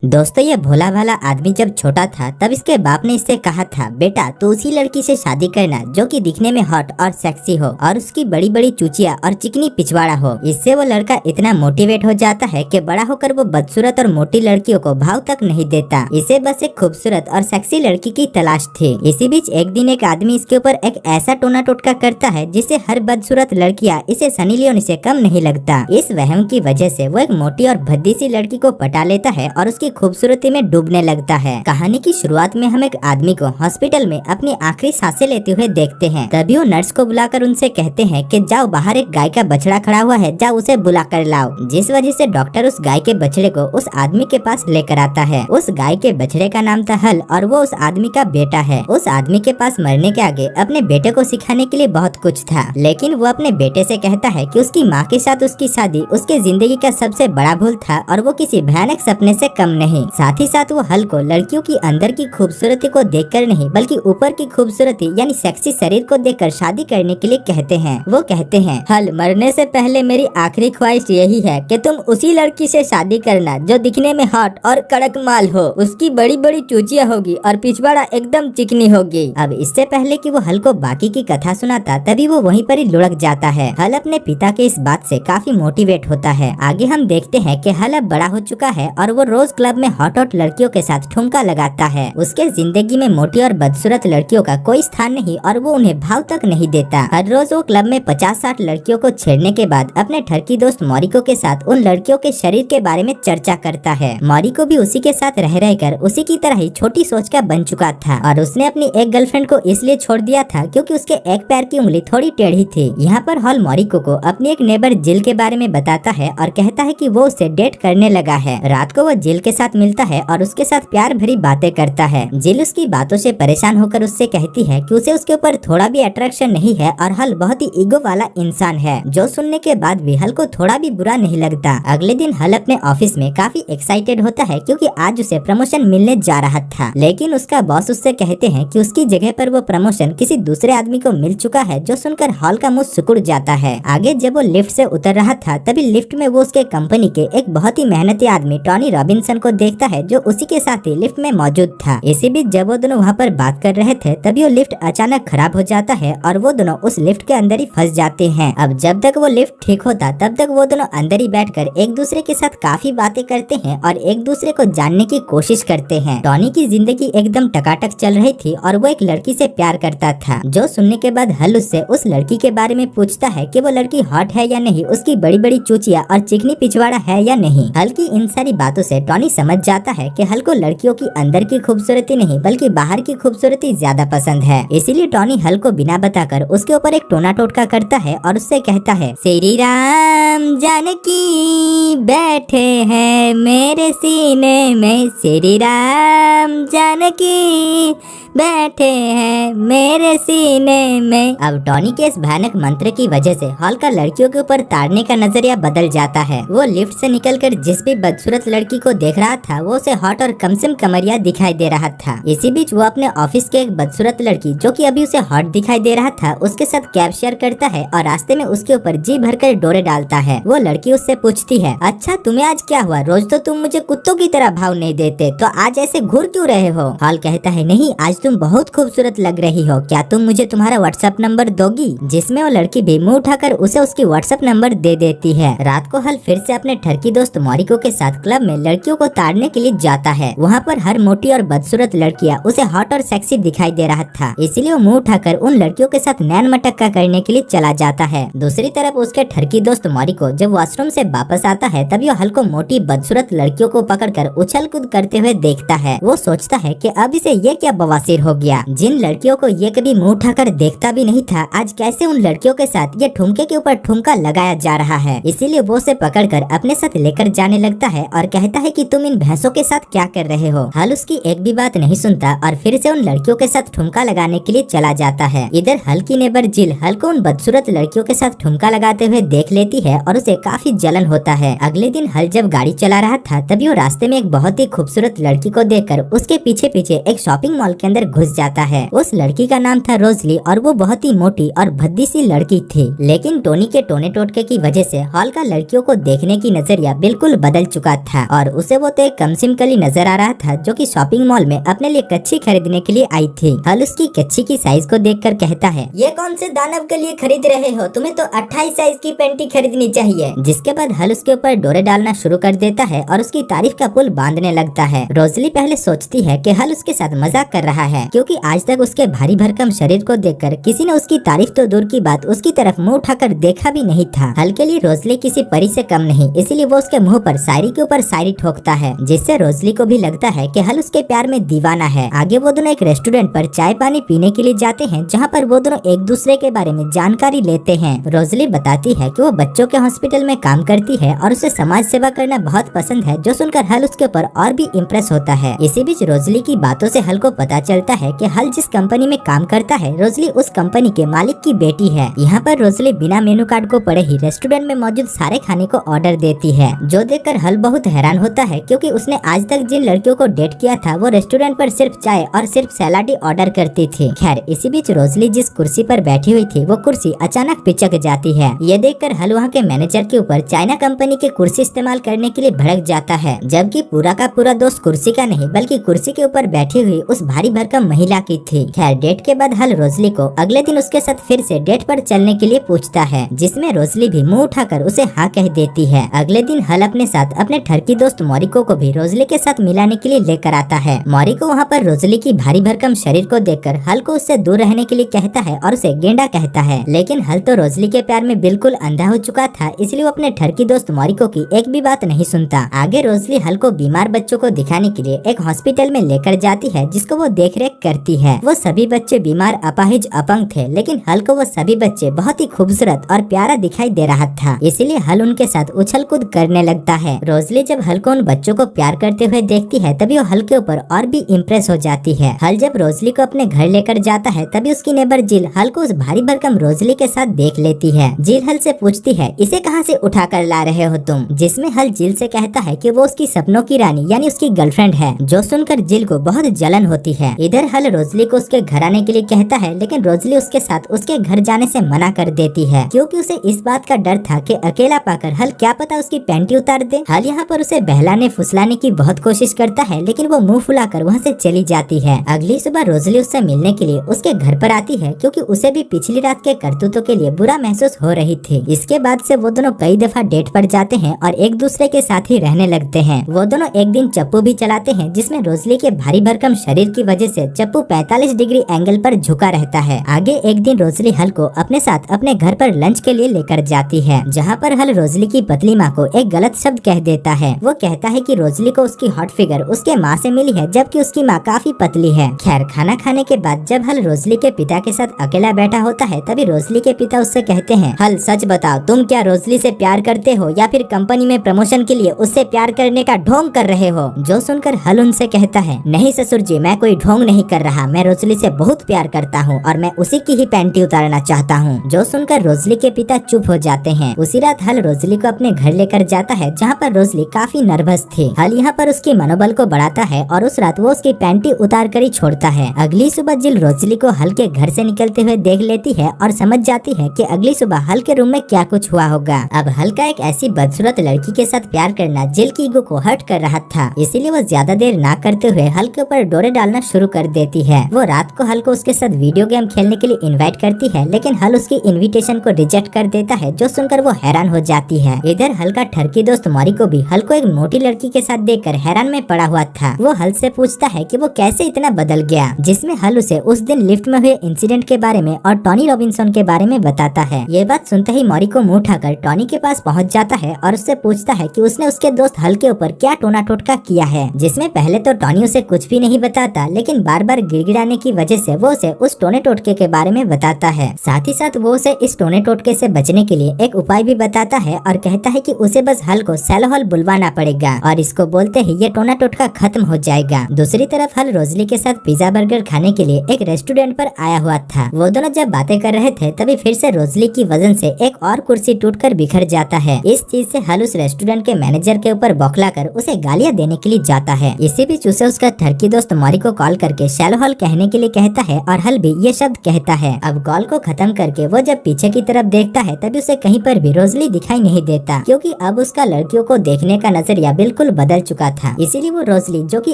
दोस्तों, ये भोला भाला आदमी जब छोटा था तब इसके बाप ने इससे कहा था, बेटा तू उसी लड़की से शादी करना जो कि दिखने में हॉट और सेक्सी हो और उसकी बड़ी बड़ी चूचिया और चिकनी पिछवाड़ा हो। इससे वो लड़का इतना मोटिवेट हो जाता है कि बड़ा होकर वो बदसूरत और मोटी लड़कियों को भाव तक नहीं देता। इसे बस एक खूबसूरत और सेक्सी लड़की की तलाश थी। इसी बीच एक दिन एक आदमी इसके ऊपर एक ऐसा टोना टोटका करता है जिससे हर बदसूरत लड़कियां इसे सनी लियोनी से कम नहीं लगता। इस वहम की वजह से वो एक मोटी और भद्दी सी लड़की को पटा लेता है और उसकी खूबसूरती में डूबने लगता है। कहानी की शुरुआत में हम एक आदमी को हॉस्पिटल में अपनी आखिरी सांसें लेते हुए देखते हैं। तभी वो नर्स को बुलाकर उनसे कहते हैं कि जाओ, बाहर एक गाय का बछड़ा खड़ा हुआ है, जाओ उसे बुला कर लाओ। जिस वजह से डॉक्टर उस गाय के बछड़े को उस आदमी के पास लेकर आता है। उस गाय के बछड़े का नाम था हल और वो उस आदमी का बेटा है। उस आदमी के पास मरने के आगे अपने बेटे को सिखाने के लिए बहुत कुछ था, लेकिन वो अपने बेटे से कहता है कि उसकी माँ के साथ उसकी शादी उसके जिंदगी का सबसे बड़ा भूल था और वो किसी भयानक सपने से कम नहीं। साथ ही साथ वो हल को लड़कियों की अंदर की खूबसूरती को देखकर नहीं बल्कि ऊपर की खूबसूरती यानी सेक्सी शरीर को देखकर शादी करने के लिए कहते हैं। वो कहते हैं, हल मरने से पहले मेरी आखिरी ख्वाहिश यही है कि तुम उसी लड़की से शादी करना जो दिखने में हॉट और कड़क माल हो, उसकी बड़ी बड़ी चूचियां होगी और पिछवाड़ा एकदम चिकनी होगी। अब इससे पहले कि वो हल को बाकी की कथा सुनाता तभी वो वहीं पर ही लुढ़क जाता है। हल अपने पिता के इस बात से काफी मोटिवेट होता है। आगे हम देखते हैं कि हल अब बड़ा हो चुका है और वो रोज क्लब में हॉट लड़कियों के साथ ठुमका लगाता है। उसके जिंदगी में मोटी और बदसूरत लड़कियों का कोई स्थान नहीं और वो उन्हें भाव तक नहीं देता। हर रोज वो क्लब में 50-60 लड़कियों को छेड़ने के बाद अपने ठरकी दोस्त मौरिको के साथ उन लड़कियों के शरीर के बारे में चर्चा करता है। मौरिको भी उसी के साथ रह रहकर उसी की तरह ही छोटी सोच का बन चुका था और उसने अपनी एक गर्लफ्रेंड को इसलिए छोड़ दिया था क्योंकि उसके एक पैर की उंगली थोड़ी टेढ़ी थी। यहाँ पर हॉल मौरिको को अपनी एक नेबर जिल के बारे में बताता है और कहता है कि वो उससे डेट करने लगा है। रात को वो जिल के साथ मिलता है और उसके साथ प्यार भरी बातें करता है। जिल उसकी बातों से परेशान होकर उससे कहती है कि उसे उसके ऊपर थोड़ा भी अट्रैक्शन नहीं है और हल बहुत ही ईगो वाला इंसान है, जो सुनने के बाद भी हल को थोड़ा भी बुरा नहीं लगता। अगले दिन हल अपने ऑफिस में काफी एक्साइटेड होता है क्योंकि आज उसे प्रमोशन मिलने जा रहा था, लेकिन उसका बॉस उससे कहते हैं कि उसकी जगह पर वो प्रमोशन किसी दूसरे आदमी को मिल चुका है, जो सुनकर हॉल का मुंह सिकुड़ जाता है। आगे जब वो लिफ्ट से उतर रहा था तभी लिफ्ट में वो उसके कंपनी के एक बहुत ही मेहनती आदमी टॉनी रॉबिन्सन को देखता है, जो उसी के साथ ही लिफ्ट में मौजूद था। इसी बीच जब वो दोनों वहाँ पर बात कर रहे थे तभी वो लिफ्ट अचानक खराब हो जाता है और वो दोनों उस लिफ्ट के अंदर ही फंस जाते हैं। अब जब तक वो लिफ्ट ठीक होता तब तक वो दोनों अंदर ही बैठकर एक दूसरे के साथ काफी बातें करते हैं और एक दूसरे को जानने की कोशिश करते हैं। टॉनी की जिंदगी एकदम टकाटक चल रही थी और वो एक लड़की से प्यार करता था, जो सुनने के बाद हल उससे उस लड़की के बारे में पूछता है कि वो लड़की हॉट है या नहीं, उसकी बड़ी बड़ी चूचिया और चिकनी पिछवाड़ा है या नहीं। हल की इन सारी बातों से टॉनी समझ जाता है कि हल को लड़कियों की अंदर की खूबसूरती नहीं बल्कि बाहर की खूबसूरती ज्यादा पसंद है। इसीलिए टॉनी हल को बिना बताकर उसके ऊपर एक टोना टोटका करता है और उससे कहता है, श्री राम जानकी बैठे हैं मेरे सीने में, श्री राम जानकी बैठे हैं मेरे सीने में। अब टॉनी के इस भयानक मंत्र की वजह से हॉल का लड़कियों के ऊपर ताड़ने का नजरिया बदल जाता है। वो लिफ्ट से निकलकर जिस भी बदसूरत लड़की को देख रहा था वो उसे हॉट और कमसिम कमरिया दिखाई दे रहा था। इसी बीच वो अपने ऑफिस के एक बदसूरत लड़की जो कि अभी उसे हॉट दिखाई दे रहा था उसके साथ कैब शेयर करता है और रास्ते में उसके ऊपर जी भरकर डोरे डालता है। वो लड़की उससे पूछती है, अच्छा तुम्हें आज क्या हुआ, रोज तो तुम मुझे कुत्तों की तरह भाव नहीं देते, तो आज ऐसे घूर क्यों रहे हो? हॉल कहता है, नहीं आज तुम बहुत खूबसूरत लग रही हो, क्या तुम मुझे तुम्हारा व्हाट्सएप नंबर दोगी? जिसमें वो लड़की भी मुंह उठाकर उसे उसकी व्हाट्सएप नंबर दे देती है। रात को हल फिर से अपने ठरकी दोस्त मौरिको के साथ क्लब में लड़कियों को ताड़ने के लिए जाता है। वहाँ पर हर मोटी और बदसूरत लड़कियाँ उसे हॉट और सेक्सी दिखाई दे रहा था, इसीलिए वो मुंह उठाकर उन लड़कियों के साथ नैन मटक्का करने के लिए चला जाता है। दूसरी तरफ उसके ठरकी दोस्त मौरिको जब वॉशरूम से वापस आता है तभी वो हल को मोटी बदसूरत लड़कियों को पकड़कर उछल कूद करते हुए देखता है। वो सोचता है कि अब इसे ये क्या बवासीर हो गया, जिन लड़कियों को ये कभी मुंह उठाकर देखता भी नहीं था आज कैसे उन लड़कियों के साथ ये ठुमके के ऊपर ठुमका लगाया जा रहा है। इसीलिए वो उसे पकड़कर अपने साथ लेकर जाने लगता है और कहता है कि तुम इन भैंसों के साथ क्या कर रहे हो। हल उसकी एक भी बात नहीं सुनता और फिर से उन लड़कियों के साथ ठुमका लगाने के लिए चला जाता है। इधर हल की नेबर जिल हल को उन बदसूरत लड़कियों के साथ ठुमका लगाते हुए देख लेती है और उसे काफी जलन होता है। अगले दिन हल जब गाड़ी चला रहा था तभी वो रास्ते में एक बहुत ही खूबसूरत लड़की को देखकर उसके पीछे पीछे एक शॉपिंग मॉल के अंदर अंदर घुस जाता है। उस लड़की का नाम था रोजली और वो बहुत ही मोटी और भद्दी सी लड़की थी। लेकिन टोनी के टोने टोटके की वजह से हॉल का लड़कियों को देखने की नजरिया बिल्कुल बदल चुका था और उसे वो तो एक कमसिन कली नजर आ रहा था जो कि शॉपिंग मॉल में अपने लिए कच्छी खरीदने के लिए आई थी। हल उसकी कच्छी की साइज को देखकर कहता है, ये कौन से दानव के लिए खरीद रहे हो? तुम्हें तो 28 साइज की पेंटी खरीदनी चाहिए। जिसके बाद हल उसके ऊपर डोरे डालना शुरू कर देता है और उसकी तारीफ का पुल बांधने लगता है। रोजली पहले सोचती है कि हल उसके साथ मजाक कर रहा है क्योंकि आज तक उसके भारी भरकम शरीर को देखकर किसी ने उसकी तारीफ तो दूर की बात उसकी तरफ मुंह उठाकर देखा भी नहीं था। हल के लिए रोजली किसी परी से कम नहीं, इसीलिए वो उसके मुंह पर शायरी के ऊपर शायरी ठोकता है जिससे रोजली को भी लगता है कि हल उसके प्यार में दीवाना है। आगे वो दोनों एक रेस्टोरेंट पर चाय पानी पीने के लिए जाते हैं जहाँ पर वो दोनों एक दूसरे के बारे में जानकारी लेते हैं। रोजली बताती है कि वो बच्चों के हॉस्पिटल में काम करती है और उसे समाज सेवा करना बहुत पसंद है, जो सुनकर हल उसके ऊपर और भी इम्प्रेस होता है। इसी बीच रोजली की बातों से हल को पता चलता है कि हल जिस कंपनी में काम करता है रोजली उस कंपनी के मालिक की बेटी है। यहाँ पर रोजली बिना मेनू कार्ड को पढ़े ही रेस्टोरेंट में मौजूद सारे खाने को ऑर्डर देती है, जो देखकर हल बहुत हैरान होता है क्योंकि उसने आज तक जिन लड़कियों को डेट किया था वो रेस्टोरेंट पर सिर्फ चाय और सिर्फ सैलाड ही ऑर्डर करती थी। खैर इसी बीच रोजली जिस कुर्सी पर बैठी हुई थी वो कुर्सी अचानक पिचक जाती है। ये देखकर हल वहाँ के मैनेजर के ऊपर चाइना कंपनी की कुर्सी इस्तेमाल करने के लिए भड़क जाता है, जबकि पूरा का पूरा दोस्त कुर्सी का नहीं बल्कि कुर्सी के ऊपर बैठी हुई उस भारी भरकम महिला की थी। खैर डेट के बाद हल रोजली को अगले दिन उसके साथ फिर से डेट पर चलने के लिए पूछता है, जिसमें रोजली भी मुंह उठाकर उसे हाँ कह देती है। अगले दिन हल अपने साथ अपने ठरकी दोस्त मोरिको को भी रोजली के साथ मिलाने के लिए लेकर आता है। मोरिको वहाँ पर रोजली की भारी भरकम शरीर को देखकर हल को उससे दूर रहने के लिए कहता है और उसे गेंडा कहता है, लेकिन हल तो रोजली के प्यार में बिल्कुल अंधा हो चुका था, इसलिए वो अपने ठरकी दोस्त मोरिको की एक भी बात नहीं सुनता। आगे रोजली हल को बीमार बच्चों को दिखाने के लिए एक हॉस्पिटल में लेकर जाती है जिसको वो देख रेख करती है। वो सभी बच्चे बीमार अपाहिज अपंग थे, लेकिन हल को वो सभी बच्चे बहुत ही खूबसूरत और प्यारा दिखाई दे रहा था, इसीलिए हल उनके साथ उछल कूद करने लगता है। रोजली जब हल को उन बच्चों को प्यार करते हुए देखती है तभी वो हल के ऊपर और भी इम्प्रेस हो जाती है। हल जब रोजली को अपने घर लेकर जाता है तभी उसकी नेबर जिल हल को उस भारी भरकम रोजली के साथ देख लेती है। जिल हल से पूछती है, इसे कहाँ से उठा कर ला रहे हो तुम? जिसमें हल जिल से कहता है कि वो उसकी सपनों की रानी यानी उसकी गर्लफ्रेंड है, जो सुनकर जिल को बहुत जलन होती है। इधर हल रोजली को उसके घर आने के लिए कहता है, लेकिन रोजली उसके साथ उसके घर जाने से मना कर देती है क्योंकि उसे इस बात का डर था कि अकेला पाकर हल क्या पता उसकी पैंटी उतार दे। हल यहाँ पर उसे बहलाने फुसलाने की बहुत कोशिश करता है, लेकिन वो मुंह फुलाकर वहाँ से चली जाती है। अगली सुबह रोजली उससे मिलने के लिए उसके घर पर आती है क्योंकि उसे भी पिछली रात के करतूतों के लिए बुरा महसूस हो रही थी। इसके बाद से वो दोनों कई दफा डेट पर जाते हैं और एक दूसरे के साथ ही रहने लगते हैं। वो दोनों एक दिन चप्पू भी चलाते हैं, जिसमें रोजली के भारी भरकम शरीर की वजह से चप्पू 45 डिग्री एंगल पर झुका रहता है। आगे एक दिन रोजली हल को अपने साथ अपने घर पर लंच के लिए लेकर जाती है, जहाँ पर हल रोजली की पतली माँ को एक गलत शब्द कह देता है। वो कहता है कि रोजली को उसकी हॉट फिगर उसके माँ से मिली है, जबकि उसकी माँ काफी पतली है। खैर खाना खाने के बाद जब हल रोजली के पिता के साथ अकेला बैठा होता है तभी रोजली के पिता उससे कहते हैं, हल सच बताओ तुम क्या रोजली से प्यार करते हो या फिर कंपनी में प्रमोशन के लिए उससे प्यार करने का ढोंग कर रहे हो? जो सुनकर हल उनसे कहता है, नहीं ससुर जी, मैं कोई ढोंग नहीं कर रहा, मैं रोजली से बहुत प्यार करता हूँ और मैं उसी की ही पैंटी उतारना चाहता हूँ। जो सुनकर रोजली के पिता चुप हो जाते हैं। उसी रात हल रोजली को अपने घर लेकर जाता है, जहाँ पर रोजली काफी नर्वस थी। हल यहाँ पर उसकी मनोबल को बढ़ाता है और उस रात वो उसकी पैंटी उतार कर ही छोड़ता है। अगली सुबह जिल रोजली को हल के घर से निकलते हुए देख लेती है और समझ जाती है कि अगली सुबह हल के रूम में क्या कुछ हुआ होगा। अब हल का एक ऐसी बदसूरत लड़की के साथ प्यार करना जिल की ईगो को हर्ट कर रहा था, इसीलिए वो ज्यादा देर ना करते हुए हल के ऊपर डोरे डालना शुरू कर देती है। वो रात को हल को उसके साथ वीडियो गेम खेलने के लिए इनवाइट करती है, लेकिन हल उसकी इनविटेशन को रिजेक्ट कर देता है, जो सुनकर वो हैरान हो जाती है। इधर हल का ठरकी दोस्त मोरिको भी हल को एक मोटी लड़की के साथ देखकर हैरान में पड़ा हुआ था। वो हल से पूछता है कि वो कैसे इतना बदल गया, जिसमें हल उसे उस दिन लिफ्ट में हुए इंसिडेंट के बारे में और टॉनी रॉबिन्सन के बारे में बताता है। ये बात सुनते ही मोरिको मुंह उठाकर टॉनी के पास पहुंच जाता है और उससे पूछता है कि उसने उसके दोस्त हल के ऊपर क्या टोना टोटका किया है, जिसमें पहले तो टॉनी उसे कुछ भी नहीं बताता, लेकिन बार बार गिड़गिड़ाने की वजह से वो उसे उस टोने टोटके के बारे में बताता है। साथ ही साथ वो उसे इस टोने टोटके से बचने के लिए एक उपाय भी बताता है और कहता है कि उसे बस हल को सैलोहल बुलवाना पड़ेगा और इसको बोलते ही ये टोना टोटका खत्म हो जाएगा। दूसरी तरफ हल रोजली के साथ पिज्जा बर्गर खाने के लिए एक रेस्टोरेंट पर आया हुआ था। वो दोनों जब बातें कर रहे थे तभी फिर से रोजली की वजन से एक और कुर्सी टूटकर बिखर जाता है। इस चीज से हल उस रेस्टोरेंट के मैनेजर के ऊपर बौखलाकर उसे गालियां देने के लिए जाता है। इसी बीच उसे उसका ठरकी दोस्त मोरिको कॉल करके करके शैलो हॉल कहने के लिए कहता है और हल भी ये शब्द कहता है। अब कॉल को खत्म करके वो जब पीछे की तरफ देखता है तभी उसे कहीं पर भी रोजली दिखाई नहीं देता, क्योंकि अब उसका लड़कियों को देखने का नजरिया बिल्कुल बदल चुका था। इसीलिए वो रोजली जो कि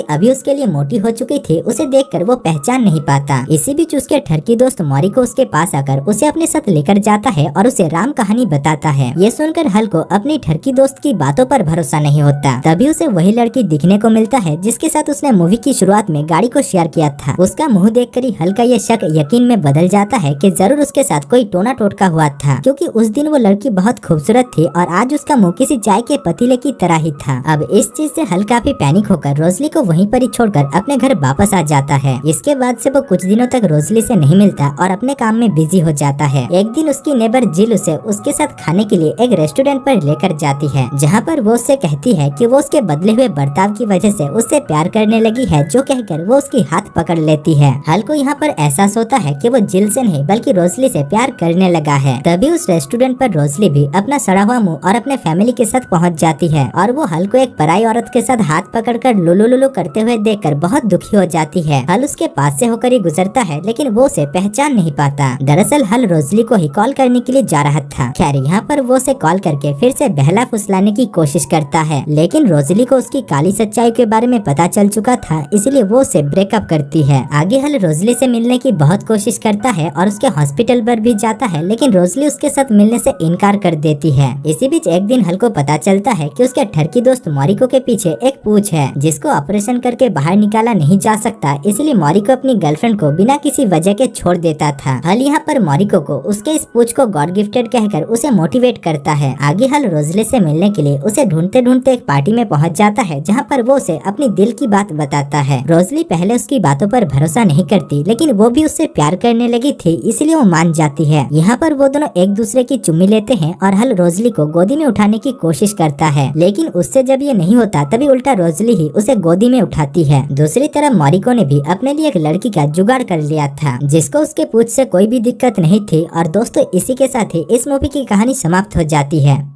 अभी उसके लिए मोटी हो चुकी थी उसे देखकर वो पहचान नहीं पाता। इसी बीच उसके ठरकी दोस्त मौरी को उसके पास आकर उसे अपने साथ लेकर जाता है और उसे राम कहानी बताता है। ये सुनकर हल को अपनी ठरकी दोस्त की बातों पर भरोसा नहीं होता। तभी उसे वही लड़की दिखने को मिलता है जिसके साथ उसने मूवी की शुरुआत में गाड़ी को शेयर किया था। उसका मुंह देखकर ही हल का ये शक यकीन में बदल जाता है कि जरूर उसके साथ कोई टोना टोटका हुआ था, क्योंकि उस दिन वो लड़की बहुत खूबसूरत थी और आज उसका मुंह किसी चाय के पतीले की तरह ही था। अब इस चीज से हल काफी पैनिक होकर रोजली को वहीं पर ही छोड़कर अपने घर वापस आ जाता है। इसके बाद से वो कुछ दिनों तक रोजली से नहीं मिलता और अपने काम में बिजी हो जाता है। एक दिन उसकी नेबर जिल उसे उसके साथ खाने के लिए एक रेस्टोरेंट पर लेकर जाती है, जहाँ पर वो उससे कहती है कि वो उसके बदले हुए बर्ताव की वजह से उससे प्यार करने लगी है, जो कहकर वो उसकी हाथ पकड़ लेती है। हल को यहाँ पर एहसास होता है कि वो जिल से नहीं बल्कि रोजली से प्यार करने लगा है। तभी उस रेस्टोरेंट पर रोजली भी अपना सड़ा हुआ मुंह और अपने फैमिली के साथ पहुँच जाती है और वो हल को एक पराई औरत के साथ हाथ पकड़कर लुलु लुलु करते हुए देखकर बहुत दुखी हो जाती है। हल उसके पास से होकर ही गुजरता है, लेकिन वो उसे पहचान नहीं पाता। दरअसल हल रोजली को ही कॉल करने के लिए जा रहा था। खैर यहाँ पर वो उसे कॉल करके फिर से बहला फुसलाने की कोशिश करता है, लेकिन रोजली को उसकी काली सच्चाई के बारे में पता चल चुका था, इसलिए वो उसे ब्रेकअप करती है। आगे हल रोजली से मिलने की बहुत कोशिश करता है और उसके हॉस्पिटल पर भी जाता है, लेकिन रोजली उसके साथ मिलने से इनकार कर देती है। इसी बीच एक दिन हल को पता चलता है कि उसके ठरकी दोस्त मौरिको के पीछे एक पूछ है जिसको ऑपरेशन करके बाहर निकाला नहीं जा सकता, इसलिए मौरिको अपनी गर्लफ्रेंड को बिना किसी वजह के छोड़ देता था। हल यहाँ पर मौरिको को उसके इस पूछ को गॉड गिफ्टेड कहकर उसे मोटिवेट करता है। आगे हल रोजली से मिलने के लिए उसे ढूंढते ढूंढते एक पार्टी में पहुंच जाता है, जहाँ पर वो उसे अपनी दिल की बात बताता है। रोजली पहले उसकी बातों पर भरोसा नहीं करती, लेकिन वो भी उससे प्यार करने लगी थी, इसलिए वो मान जाती है। यहाँ पर वो दोनों एक दूसरे की चुम्मी लेते हैं और हल रोजली को गोदी में उठाने की कोशिश करता है, लेकिन उससे जब ये नहीं होता तभी उल्टा रोजली ही उसे गोदी में उठाती है। दूसरी तरफ मौरिको ने भी अपने लिए एक लड़की का जुगाड़ कर लिया था, जिसको उसके पूछ से कोई भी दिक्कत नहीं थी। और दोस्तों इसी के साथ ही इस मूवी की कहानी समाप्त हो जाती है।